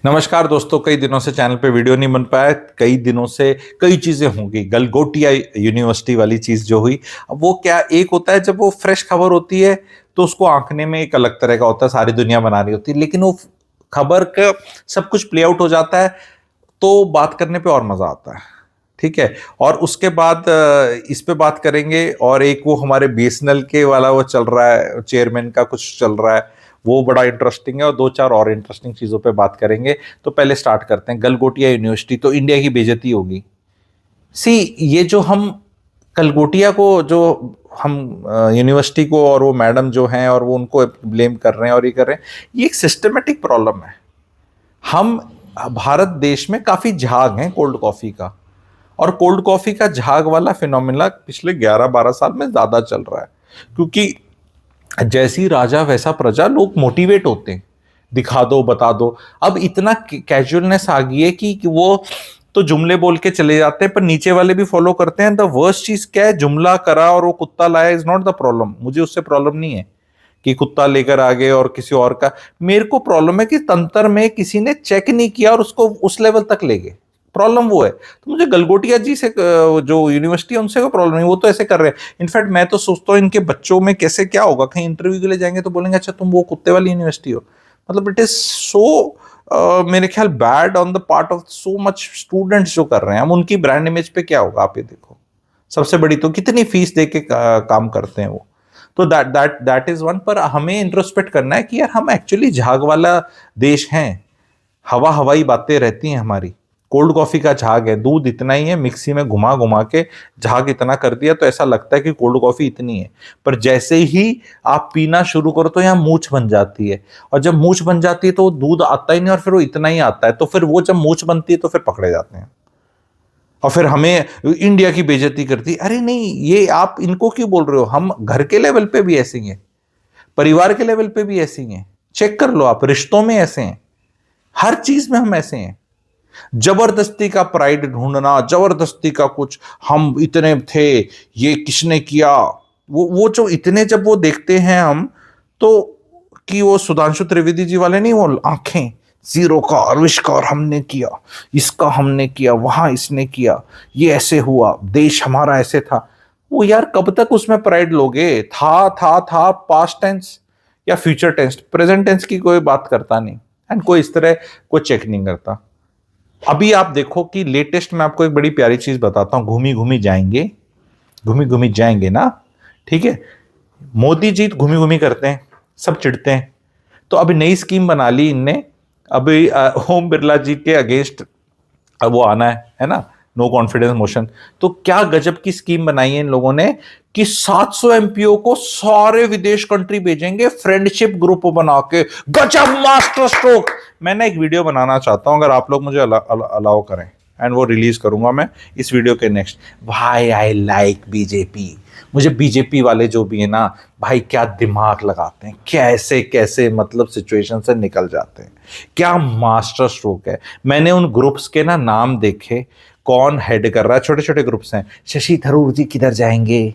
नमस्कार दोस्तों, कई दिनों से चैनल पे वीडियो नहीं बन पाया। कई दिनों से कई चीजें होंगी। गलगोटिया यूनिवर्सिटी वाली चीज जो हुई, अब वो क्या, एक होता है जब वो फ्रेश खबर होती है तो उसको आंकने में एक अलग तरह का होता है, सारी दुनिया बना रही होती है, लेकिन वो खबर का सब कुछ प्ले आउट हो जाता है तो बात करने पे और मजा आता है। ठीक है। और उसके बाद इस पे बात करेंगे, और एक वो हमारे बीएसएनएल के वाला वो चल रहा है, चेयरमैन का कुछ चल रहा है, वो बड़ा इंटरेस्टिंग है, और दो चार और इंटरेस्टिंग चीजों पे बात करेंगे। तो पहले स्टार्ट करते हैं। गलगोटिया यूनिवर्सिटी तो इंडिया की बेइज्जती होगी। सी, ये जो हम गलगोटिया को, जो हम यूनिवर्सिटी को और वो मैडम जो हैं और वो उनको ब्लेम कर रहे हैं और ये कर रहे हैं, ये एक सिस्टमेटिक प्रॉब्लम है। हम भारत देश में काफी झाग हैं कोल्ड कॉफी का, और कोल्ड कॉफी का झाग वाला फिनोमिना पिछले 11-12 साल में ज्यादा चल रहा है, क्योंकि जैसी राजा वैसा प्रजा, लोग मोटिवेट होते हैं, दिखा दो बता दो। अब इतना कैजुअलनेस आ गई है कि वो तो जुमले बोल के चले जाते हैं, पर नीचे वाले भी फॉलो करते हैं। द वर्स्ट चीज क्या है, जुमला करा और वो कुत्ता लाया इज नॉट द प्रॉब्लम। मुझे उससे प्रॉब्लम नहीं है कि कुत्ता लेकर आ गए और किसी और का। मेरे को प्रॉब्लम है कि तंत्र में किसी ने चेक नहीं किया और उसको उस लेवल तक ले गए। प्रॉब्लम वो है। तो मुझे गलगोटिया जी से, जो यूनिवर्सिटी है उनसे कोई प्रॉब्लम नहीं, वो तो ऐसे कर रहे हैं। इनफैक्ट मैं तो सोचता हूँ इनके बच्चों में कैसे क्या होगा, कहीं इंटरव्यू के लिए जाएंगे तो बोलेंगे अच्छा तुम वो कुत्ते वाली यूनिवर्सिटी हो। मतलब इट इज सो, मेरे ख्याल bad on the part of so much students जो कर रहे हैं। हम उनकी ब्रांड इमेज पे क्या होगा, आप ये देखो। सबसे बड़ी तो कितनी फीस दे के काम करते हैं वो। तो दैट इज वन। पर हमें इंट्रोस्पेक्ट करना है कि यार हम एक्चुअली झाग वाला देश हैं। हवा हवाई बातें रहती हैं हमारी। कोल्ड कॉफी का झाग है, दूध इतना ही है, मिक्सी में घुमा घुमा के झाग इतना कर दिया तो ऐसा लगता है कि कोल्ड कॉफी इतनी है। पर जैसे ही आप पीना शुरू करो तो यहाँ मूंछ बन जाती है, और जब मूंछ बन जाती है तो वो दूध आता ही नहीं, और फिर वो इतना ही आता है। तो फिर वो जब मूंछ बनती है तो फिर पकड़े जाते हैं, और फिर हमें इंडिया की बेइज्जती करती है। अरे नहीं, ये आप इनको क्यों बोल रहे हो? हम घर के लेवल पे भी ऐसे ही हैं, परिवार के लेवल पे भी ऐसे ही हैं। चेक कर लो आप, रिश्तों में ऐसे हैं, हर चीज में हम ऐसे हैं। जबरदस्ती का प्राइड ढूंढना, जबरदस्ती का कुछ, हम इतने थे, ये किसने किया, वो जो इतने जब वो देखते हैं हम, तो कि वो सुधांशु त्रिवेदी जी वाले नहीं, वो आंखें जीरो का आविष्कार हमने किया, इसका हमने किया, वहां इसने किया, ये ऐसे हुआ, देश हमारा ऐसे था। वो यार कब तक उसमें प्राइड लोगे? था पास्ट टेंस या फ्यूचर टेंस, प्रेजेंट टेंस की कोई बात करता नहीं, एंड कोई इस तरह को चेक नहीं करता। अभी आप देखो कि लेटेस्ट में आपको एक बड़ी प्यारी चीज बताता हूं। घूमी घूमी जाएंगे, घूमी घूमी जाएंगे ना। ठीक है। मोदी जी घूमी घूमी करते हैं, सब चिढ़ते हैं। तो अभी नई स्कीम बना ली इनने। अभी ओम बिरला जी के अगेंस्ट अब वो आना है ना, नो कॉन्फिडेंस मोशन। तो क्या गजब की स्कीम बनाई है इन लोगों ने कि 700 एमपीओ को सारे विदेश कंट्री भेजेंगे, फ्रेंडशिप ग्रुप बना के। गजब मास्टर स्ट्रोक। मैं ना एक वीडियो बनाना चाहता हूं, अगर आप लोग मुझे अलाउ करें, एंड वो रिलीज करूंगा मैं इस वीडियो के नेक्स्ट। भाई आई लाइक बीजेपी। मुझे बीजेपी वाले जो भी है ना भाई, क्या दिमाग लगाते हैं, कैसे कैसे मतलब सिचुएशन से निकल जाते हैं, क्या मास्टर स्ट्रोक है। मैंने उन ग्रुप्स के ना नाम देखे, कौन हेड कर रहा है, छोटे छोटे ग्रुप्स हैं। शशि थरूर जी किधर जाएंगे,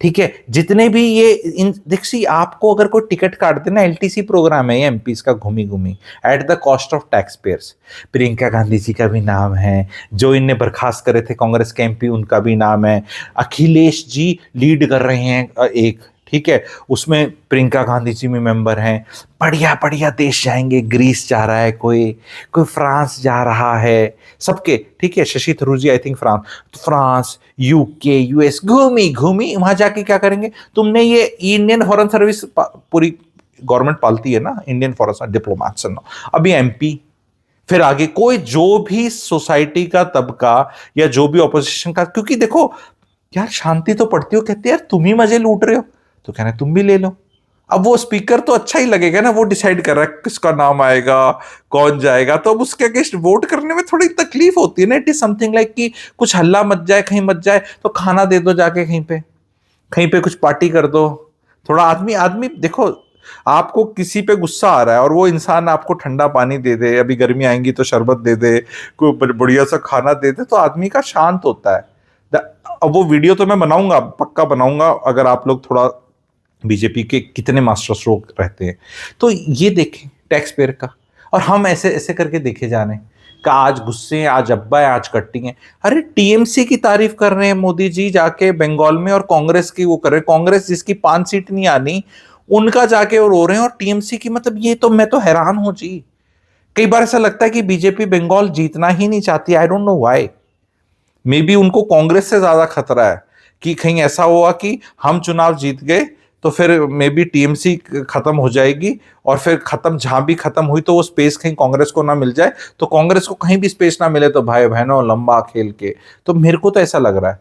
ठीक है, जितने भी ये इन देखिए, आपको अगर कोई टिकट काट देना, एलटीसी प्रोग्राम है ये एमपीस का, घूमी घूमी at the cost of tax payers. Priyanka Gandhi ji का भी नाम है, जो इनने बर्खास्त करे थे कांग्रेस के एमपी, उनका भी नाम है। अखिलेश जी लीड कर रहे हैं एक, ठीक है, उसमें प्रियंका गांधी जी में मेंबर हैं। बढ़िया बढ़िया देश जाएंगे, ग्रीस जा रहा है कोई, कोई फ्रांस जा रहा है, सबके, ठीक है। शशि थरूर जी आई थिंक फ्रांस, तो फ्रांस, यूके, यूएस, घूमी घूमी वहां जाके क्या करेंगे? तुमने ये इंडियन फॉरेन सर्विस पूरी गवर्नमेंट पालती है ना, इंडियन फॉरेन डिप्लोमेट्स। अभी एमपी, फिर आगे कोई जो भी सोसाइटी का तबका या जो भी ऑपोजिशन का, क्योंकि देखो यार शांति तो पड़ती हो, कहते यार तुम ही मजे लूट रहे हो तो कहना तुम भी ले लो। अब वो स्पीकर तो अच्छा ही लगेगा ना, वो डिसाइड कर रहा है किसका नाम आएगा, कौन जाएगा, तो अब उसके अगेंस्ट वोट करने में थोड़ी तकलीफ होती है ना। इट इज समथिंग लाइक कि कुछ हल्ला मच जाए, कहीं मच जाए तो खाना दे दो जाके, कहीं पे कुछ पार्टी कर दो। थोड़ा आदमी आदमी देखो, आपको किसी पे गुस्सा आ रहा है और वो इंसान आपको ठंडा पानी दे दे, अभी गर्मी आएंगी तो शरबत दे दे, कोई बढ़िया सा खाना दे दे, तो आदमी का शांत होता है। अब वो वीडियो तो मैं बनाऊंगा, पक्का बनाऊंगा, अगर आप लोग थोड़ा बीजेपी के कितने मास्टर स्ट्रोक रहते हैं। तो ये देखें टैक्स पेयर का। और हम ऐसे ऐसे करके देखे जा रहे हैं कि आज गुस्से हैं, आज अब्बा है, आज कट्टी हैं। अरे टीएमसी की तारीफ कर रहे हैं मोदी जी जाके बंगाल में, और कांग्रेस की वो कर रहे हैं। कांग्रेस जिसकी 5 सीट नहीं आनी, उनका जाके वो रो रहे हैं, और टीएमसी की, मतलब ये तो मैं तो हैरान हूं जी। कई बार ऐसा लगता है कि बीजेपी बंगाल जीतना ही नहीं चाहती। I don't know why. May be उनको कांग्रेस से ज्यादा खतरा है कि कहीं ऐसा हुआ कि हम चुनाव जीत गए तो फिर मे बी टीएमसी खत्म हो जाएगी, और फिर खत्म, जहां भी खत्म हुई तो वो स्पेस कहीं कांग्रेस को ना मिल जाए, तो कांग्रेस को कहीं भी स्पेस ना मिले तो भाई बहनों लंबा खेल के। तो मेरे को तो ऐसा लग रहा है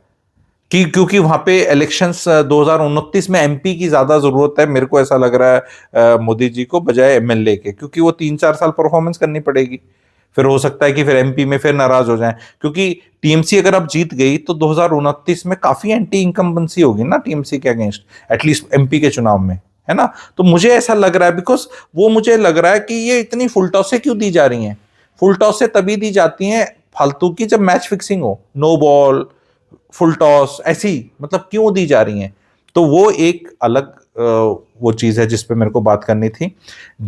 कि क्योंकि वहां पे इलेक्शंस 2029 में एमपी की ज्यादा जरूरत है, मेरे को ऐसा लग रहा है मोदी जी को, बजाय एमएलए के, क्योंकि वो 3-4 साल परफॉर्मेंस करनी पड़ेगी। फिर हो सकता है कि फिर एमपी में फिर नाराज हो जाएं, क्योंकि टीएमसी अगर अब जीत गई तो 2029 में काफी एंटी इनकम्बेंसी होगी ना टीएमसी के अगेंस्ट, एटलीस्ट एमपी के चुनाव में, है ना। तो मुझे ऐसा लग रहा है, बिकॉज वो मुझे लग रहा है कि ये इतनी फुल टॉस से क्यों दी जा रही हैं। फुल टॉस से तभी दी जाती हैं फालतू की, जब मैच फिक्सिंग हो, नो बॉल, फुल टॉस, ऐसी मतलब क्यों दी जा रही हैं। तो वो एक अलग वो चीज है जिस पे मेरे को बात करनी थी।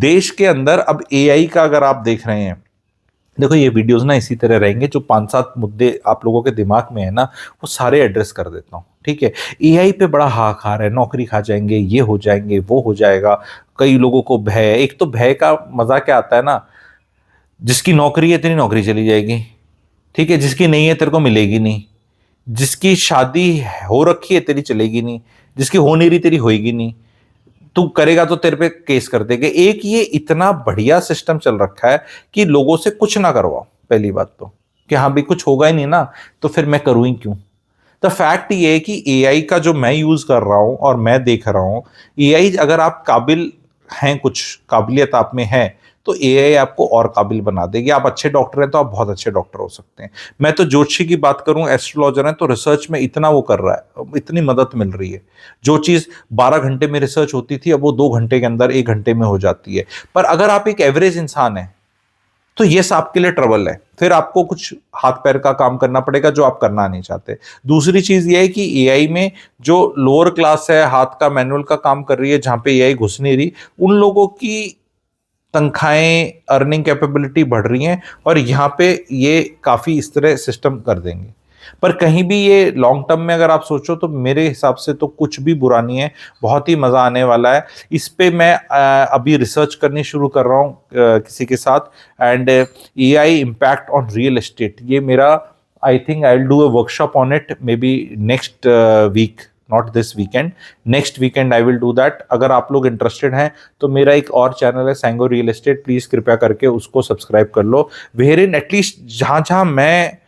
देश के अंदर अब एआई का अगर आप देख रहे हैं, देखो ये वीडियोस ना इसी तरह रहेंगे, जो 5-7 मुद्दे आप लोगों के दिमाग में है ना, वो सारे एड्रेस कर देता हूँ, ठीक है। एआई पे बड़ा हाहाकार है, नौकरी खा जाएंगे, ये हो जाएंगे, वो हो जाएगा। कई लोगों को भय, एक तो भय का मजा क्या आता है ना, जिसकी नौकरी है तेरी नौकरी चली जाएगी, ठीक है, जिसकी नहीं है तेरे को मिलेगी नहीं, जिसकी शादी हो रखी है तेरी चलेगी नहीं, जिसकी हो नहीं रही तेरी होएगी नहीं, तू करेगा तो तेरे पे केस कर देंगे। एक ये इतना बढ़िया सिस्टम चल रखा है कि लोगों से कुछ ना करवाओ, पहली बात तो, कि हाँ भी कुछ होगा ही नहीं ना, तो फिर मैं करूँ ही क्यों। तो फैक्ट ये है कि एआई का जो मैं यूज कर रहा हूं और मैं देख रहा हूं, एआई अगर आप काबिल हैं, कुछ काबिलियत आप में है, तो एआई आपको और काबिल बना देगी। आप अच्छे डॉक्टर हैं तो आप बहुत अच्छे डॉक्टर हो सकते हैं। मैं तो ज्योतिषी की बात करूं, एस्ट्रोलॉजर है, तो रिसर्च में इतना वो कर रहा है, इतनी मदद मिल रही है। जो चीज 12 घंटे में रिसर्च होती थी, अब वो 2 घंटे के अंदर, 1 घंटे में हो जाती है। पर अगर आप एक एवरेज इंसान है तो ये आपके लिए ट्रबल है, फिर आपको कुछ हाथ पैर का काम करना पड़ेगा जो आप करना नहीं चाहते। दूसरी चीज ये है कि एआई में जो लोअर क्लास है, हाथ का मैनुअल का काम कर रही है, जहां पे एआई घुस नहीं रही, उन लोगों की तनख्वाहें, अर्निंग कैपेबिलिटी बढ़ रही हैं, और यहाँ पे ये काफी इस तरह सिस्टम कर देंगे। पर कहीं भी ये लॉन्ग टर्म में अगर आप सोचो तो मेरे हिसाब से तो कुछ भी बुरा नहीं है, बहुत ही मजा आने वाला है। इस पे मैं अभी रिसर्च करनी शुरू कर रहा हूँ किसी के साथ। And AI impact on real estate, ये मेरा, I think I will do a workshop on it, maybe next week, not this weekend, next weekend I will do that. अगर आप लोग इंटरेस्टेड हैं तो मेरा एक और चैनल है सैंगो रियल एस्टेट, प्लीज कृपया करके उसको सब्सक्राइब कर लो। वेयर इन एटलीस्ट जहां जहां मैं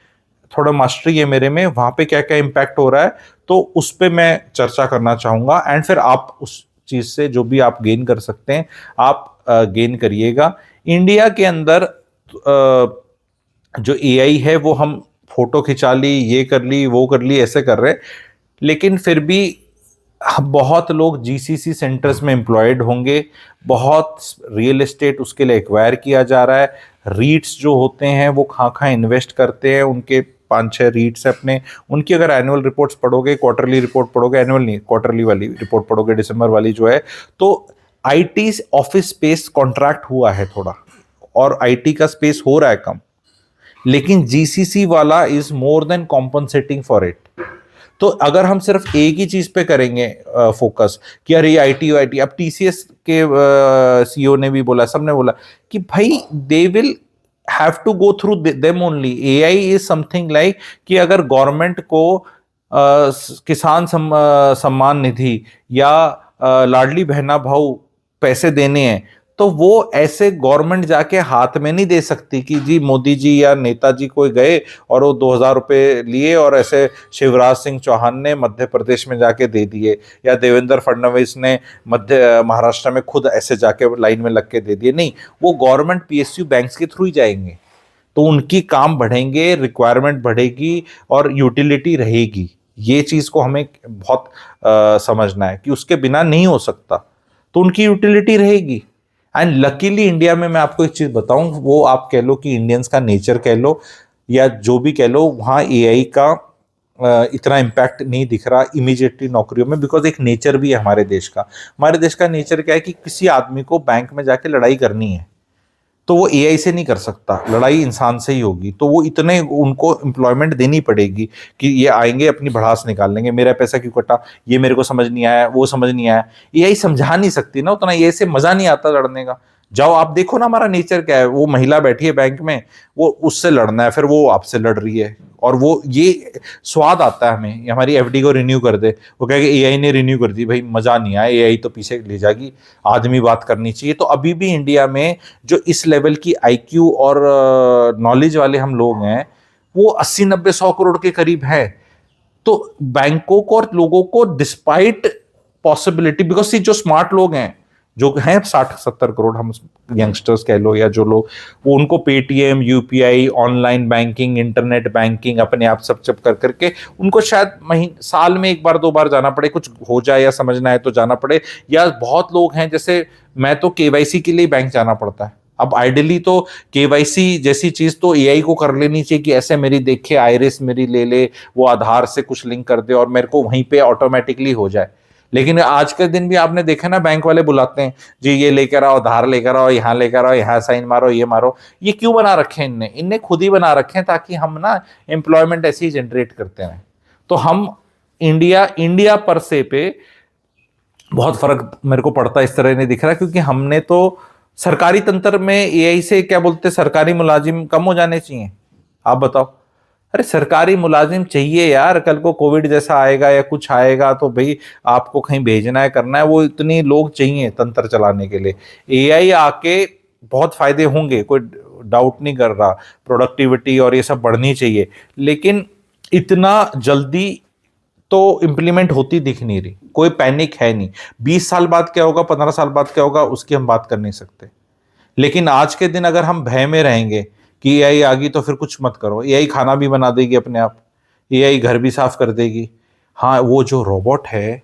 थोड़ा मास्टरी है मेरे में, वहां पे क्या क्या इम्पैक्ट हो रहा है, तो उस पर मैं चर्चा करना चाहूंगा। एंड फिर आप उस चीज से जो भी आप गेन कर सकते हैं आप गेन करिएगा। इंडिया के अंदर जो एआई है वो हम फोटो खिंचा ली, ये कर ली, वो कर ली, ऐसे कर रहे हैं, लेकिन फिर भी बहुत लोग जीसीसी सेंटर्स में एम्प्लॉयड होंगे, बहुत रियल एस्टेट उसके लिए एक्वायर किया जा रहा है। रीट्स जो होते हैं वो कहाँ कहाँ इन्वेस्ट करते हैं, उनके 5-6 रीट्स है अपने, उनकी अगर एनुअल रिपोर्ट्स पढ़ोगे, क्वार्टरली रिपोर्ट पढ़ोगे, एनुअल नहीं क्वार्टरली वाली रिपोर्ट पढ़ोगे, दिसंबर वाली जो है, तो आईटी ऑफिस स्पेस कॉन्ट्रैक्ट हुआ है थोड़ा, और आईटी का स्पेस हो रहा है कम, लेकिन जीसीसी वाला is more than compensating for it. तो अगर हम सिर्फ एक ही चीज पे करेंगे फोकस कि अरे आईटी आईटी, अब टीसीएस के सीईओ ने भी बोला, सबने बोला कि भाई they will have to go through them only. AI is something like कि अगर गवर्नमेंट को किसान सम्मान निधि या लाडली बहना भाऊ पैसे देने हैं, तो वो ऐसे गवर्नमेंट जाके हाथ में नहीं दे सकती कि जी मोदी जी या नेताजी कोई गए और वो 2,000 रुपए लिए और ऐसे शिवराज सिंह चौहान ने मध्य प्रदेश में जाके दे दिए, या देवेंद्र फडणवीस ने मध्य महाराष्ट्र में खुद ऐसे जाके लाइन में लग के दे दिए। नहीं, वो गवर्नमेंट पीएसयू बैंक्स के थ्रू ही जाएंगे, तो उनकी काम बढ़ेंगे, रिक्वायरमेंट बढ़ेगी और यूटिलिटी रहेगी। ये चीज को हमें बहुत समझना है कि उसके बिना नहीं हो सकता, तो उनकी यूटिलिटी रहेगी। एंड लकीली इंडिया में मैं आपको एक चीज बताऊं, वो आप कह लो कि इंडियंस का नेचर कह लो या जो भी कह लो, वहाँ एआई का इतना इम्पैक्ट नहीं दिख रहा इमीडिएटली नौकरियों में, बिकॉज एक नेचर भी है हमारे देश का। हमारे देश का नेचर क्या है कि किसी आदमी को बैंक में जाके लड़ाई करनी है, तो वो एआई से नहीं कर सकता, लड़ाई इंसान से ही होगी। तो वो इतने उनको एम्प्लॉयमेंट देनी पड़ेगी कि ये आएंगे अपनी भड़ास निकाल लेंगे, मेरा पैसा क्यों कटा, ये मेरे को समझ नहीं आया, वो समझ नहीं आया। एआई समझा नहीं सकती ना उतना, ये से मजा नहीं आता लड़ने का। जाओ आप देखो ना हमारा नेचर क्या है, वो महिला बैठी है बैंक में, वो उससे लड़ना है, फिर वो आपसे लड़ रही है, और वो ये स्वाद आता है हमें। हमारी एफडी को रिन्यू कर दे, वो कहेगा एआई ने रिन्यू कर दी, भाई मजा नहीं आया, एआई तो पीछे ले जाएगी, आदमी बात करनी चाहिए। तो अभी भी इंडिया में जो इस लेवल की आईक्यू और नॉलेज वाले हम लोग हैं, वो 80 90 100 करोड़ के करीब है। तो बैंकों को और लोगों को डिस्पाइट पॉसिबिलिटी, बिकॉज जो स्मार्ट लोग हैं, जो हैं 60 70 करोड़, हम यंगस्टर्स कह लो या जो लोग, वो उनको Paytm, UPI, online banking, internet banking अपने आप सब कर करके, उनको शायद साल में 1 बार 2 बार जाना पड़े, कुछ हो जाए या समझना है तो जाना पड़े। या बहुत लोग हैं, जैसे मैं तो केवाईसी के लिए बैंक जाना पड़ता है। अब आइडियली तो केवाईसी जैसी चीज तो एआई को कर लेनी चाहिए कि ऐसे मेरी देखे, आइरिस मेरी ले ले, वो आधार से कुछ लिंक कर दे और मेरे को वहीं पे ऑटोमेटिकली हो जाए। लेकिन आज के दिन भी आपने देखा ना, बैंक वाले बुलाते हैं जी, ये लेकर आओ, आधार लेकर आओ, यहाँ लेकर आओ, यहाँ साइन मारो, ये मारो। ये क्यों बना रखे हैं इनने? इनने खुद ही बना रखे हैं ताकि हम ना एम्प्लॉयमेंट ऐसे ही जनरेट करते रहें। तो हम इंडिया पर से पे बहुत फर्क मेरे को पड़ता है, इस तरह नहीं दिख रहा, क्योंकि हमने तो सरकारी तंत्र में एआई से क्या बोलते, सरकारी मुलाजिम कम हो जाने चाहिए। आप बताओ, अरे सरकारी मुलाजिम चाहिए यार, कल को कोविड जैसा आएगा या कुछ आएगा तो भाई आपको कहीं भेजना है, करना है, वो इतनी लोग चाहिए तंत्र चलाने के लिए। एआई आके बहुत फायदे होंगे, कोई डाउट नहीं कर रहा, प्रोडक्टिविटी और ये सब बढ़नी चाहिए, लेकिन इतना जल्दी तो इंप्लीमेंट होती दिख नहीं रही। कोई पैनिक है नहीं, 20 साल बाद क्या होगा, 15 साल बाद क्या होगा, उसकी हम बात कर नहीं सकते। लेकिन आज के दिन अगर हम भय में रहेंगे कि एआई आ गई तो फिर कुछ मत करो, एआई खाना भी बना देगी अपने आप, एआई घर भी साफ कर देगी। हाँ, वो जो रोबोट है,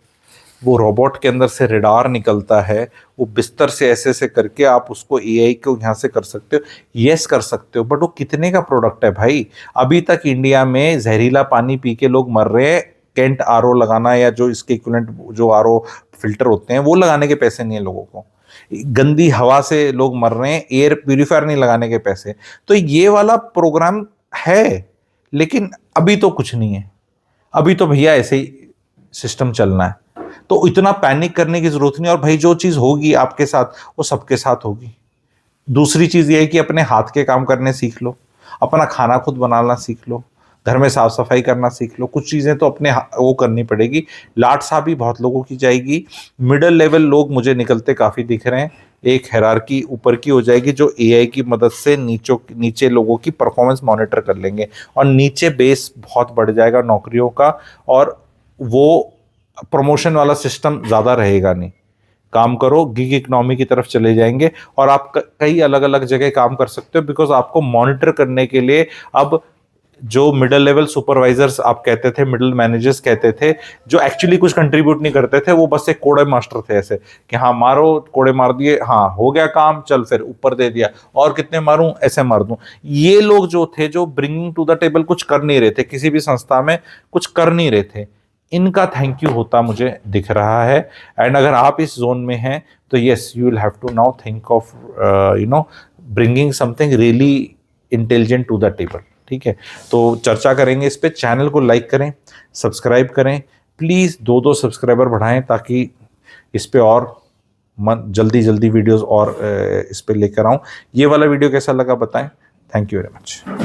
वो रोबोट के अंदर से रेडार निकलता है, वो बिस्तर से ऐसे ऐसे करके आप उसको एआई को यहाँ से कर सकते हो, यस कर सकते हो, बट वो कितने का प्रोडक्ट है भाई? अभी तक इंडिया में जहरीला पानी पी के लोग मर रहे हैं। कैंट आरओ लगाना या जो इसके इक्विवेलेंट जो आरओ फिल्टर होते हैं वो लगाने के पैसे नहीं है लोगों को। गंदी हवा से लोग मर रहे हैं, एयर प्यूरिफायर नहीं लगाने के पैसे। तो ये वाला प्रोग्राम है, लेकिन अभी तो कुछ नहीं है, अभी तो भैया ऐसे ही सिस्टम चलना है। तो इतना पैनिक करने की जरूरत नहीं, और भाई जो चीज होगी आपके साथ वो सबके साथ होगी। दूसरी चीज ये है कि अपने हाथ के काम करने सीख लो, अपना खाना खुद बनाना सीख लो, घर में साफ सफाई करना सीख लो। कुछ चीजें तो अपने वो करनी पड़ेगी। लाट साहब भी बहुत लोगों की जाएगी, मिडिल लेवल लोग मुझे निकलते काफी दिख रहे हैं। एक हायरार्की ऊपर की हो जाएगी जो एआई की मदद से नीचे लोगों की परफॉर्मेंस मॉनिटर कर लेंगे, और नीचे बेस बहुत बढ़ जाएगा नौकरियों का, और वो प्रमोशन वाला सिस्टम ज्यादा रहेगा नहीं। काम करो, गिग इकोनॉमी की तरफ चले जाएंगे, और आप कई अलग अलग जगह काम कर सकते हो, बिकॉज आपको मॉनिटर करने के लिए अब जो मिडिल लेवल सुपरवाइजर्स आप कहते थे, मिडिल मैनेजर्स कहते थे, जो एक्चुअली कुछ कंट्रीब्यूट नहीं करते थे, वो बस एक कोड़े मास्टर थे, ऐसे कि हाँ मारो, कोड़े मार दिए, हाँ हो गया काम, चल फिर ऊपर दे दिया, और कितने मारूं, ऐसे मार दूं। ये लोग जो थे, जो ब्रिंगिंग टू द टेबल कुछ कर नहीं रहे थे, किसी भी संस्था में कुछ कर नहीं रहे थे, इनका थैंक यू होता मुझे दिख रहा है। एंड अगर आप इस जोन में हैं तो yes, you will have to now think of bringing something really intelligent to the table. ठीक है, तो चर्चा करेंगे इस पे। चैनल को लाइक करें, सब्सक्राइब करें प्लीज़, 2 सब्सक्राइबर बढ़ाएं ताकि इस पे और जल्दी जल्दी वीडियोस और इस पे लेकर आऊं। ये वाला वीडियो कैसा लगा बताएं। Thank you very much.